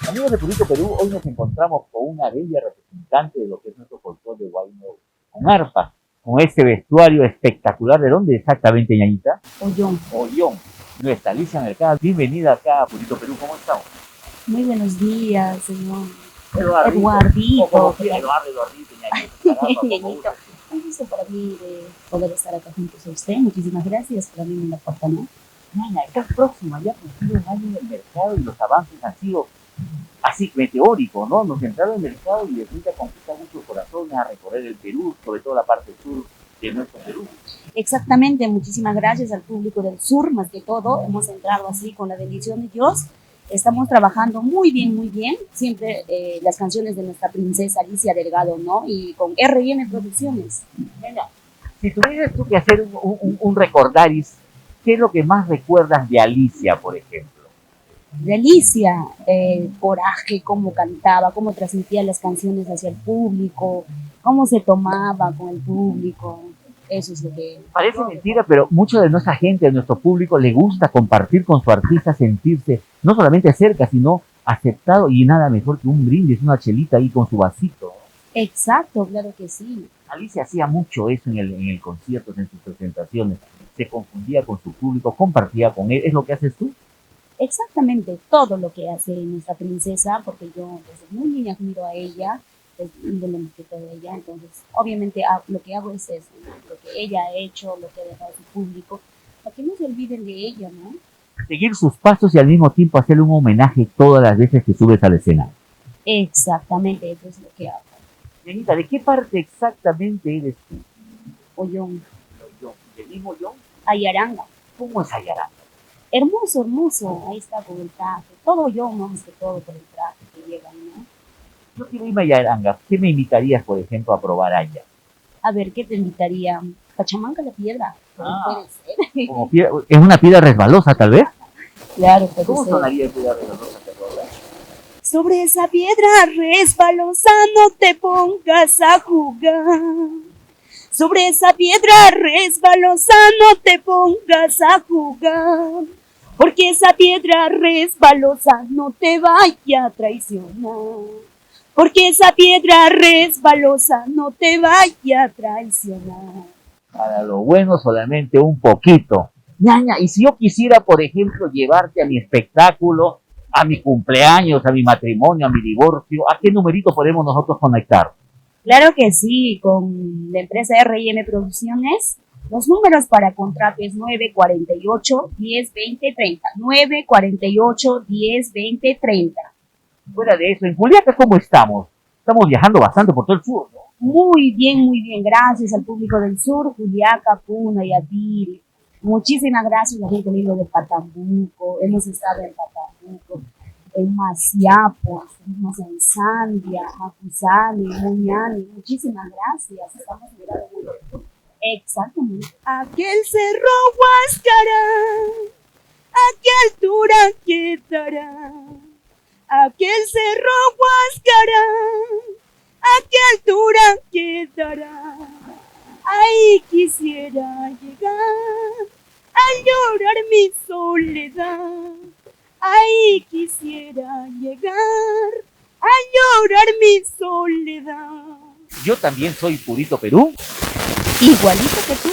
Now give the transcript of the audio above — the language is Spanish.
Amigos de Purito Perú, hoy nos encontramos con una bella representante de lo que es nuestro folclore de Huayno, con arpa, con este vestuario espectacular. ¿De dónde exactamente, ñañita? Ollón. Ollón. Nuestra Alicia Mercado, bienvenida acá a Purito Perú, ¿cómo estamos? Muy buenos días, señor Eduardito, Eduardito. ñañita, Ñañito, un gusto para mí de poder estar acá juntos a usted. Muchísimas gracias por abrirme la puerta, ¿no? Ñaña, estás próxima, ya cumplido un año en el mercado y los avances han sido así meteóricos, ¿no? Nos entraron en el mercado y de frente conquista muchos corazones a recorrer el Perú, sobre todo la parte sur de nuestro Perú. Exactamente, muchísimas gracias al público del sur, más que todo. Hemos entrado así con la bendición de Dios. Estamos trabajando muy bien. Siempre las canciones de nuestra princesa Alicia Delgado, ¿no? Y con R&M Producciones. Venga, si tuvieras tú que hacer un recordaris, ¿qué es lo que más recuerdas de Alicia, por ejemplo? De Alicia, el coraje, cómo cantaba, cómo transmitía las canciones hacia el público, cómo se tomaba con el público. Eso es lo que... Parece mentira, pero mucha de nuestra gente, de nuestro público, le gusta compartir con su artista, sentirse no solamente cerca, sino aceptado, y nada mejor que un brindis, una chelita ahí con su vasito. Exacto, claro que sí. Alicia hacía mucho eso en el concierto, en sus presentaciones. Se confundía con su público, compartía con él. ¿Es lo que haces tú? Exactamente, todo lo que hace nuestra princesa, porque yo desde muy niña admiro a ella, de lo que de ella, entonces obviamente lo que hago es eso, ¿no? Lo que ella ha hecho, lo que ha dejado a su público, para que no se olviden de ella, ¿no? Seguir sus pasos y al mismo tiempo hacerle un homenaje todas las veces que subes al escenario. Exactamente, eso es lo que hago. Ñañita, ¿de qué parte exactamente eres tú? Ollón. ¿Del mismo Ollón? Ayaranga. ¿Cómo es Ayaranga? Hermoso, ahí está con el traje, todo Ollón, más que todo por el traje que llevan, ¿no? Yo quiero irme a Ayaranga. ¿Qué me invitarías, por ejemplo, a probar allá? A ver, ¿qué te invitaría? Pachamanca la piedra. Puede ser. Como es una piedra resbalosa, tal vez. Claro, puede ¿Cómo ser. sonaría el piedra resbalosa, te acuerdas? Sobre esa piedra resbalosa no te pongas a jugar. Sobre esa piedra resbalosa no te pongas a jugar. Porque esa piedra resbalosa no te vaya a traicionar. Porque esa piedra resbalosa no te vaya a traicionar. Para lo bueno solamente un poquito. Ñaña, y si yo quisiera, por ejemplo, llevarte a mi espectáculo, a mi cumpleaños, a mi matrimonio, a mi divorcio, ¿a qué numerito podemos nosotros conectar? Claro que sí, con la empresa R&M Producciones. Los números para contrato es 948-10-20-30. 948-10-20-30. Fuera de eso, en Juliaca, ¿cómo estamos? Estamos viajando bastante por todo el sur, ¿no? Muy bien. Gracias al público del sur, Juliaca, Puna, Yaviri. Muchísimas gracias a la gente linda de Patambuco. Hemos estado en Patambuco, en Masiapo, estuvimos en Sandia, Mafusani, Muñani. Muchísimas gracias. Estamos mirando. Exactamente. Aquel cerro Huáscara, ¿a qué altura quedará? Aquel cerro Huáscara, ¿a qué altura quedará? Ahí quisiera llegar a llorar mi soledad. Ahí quisiera llegar a llorar mi soledad. Yo también soy Purito Perú. Igualito que tú.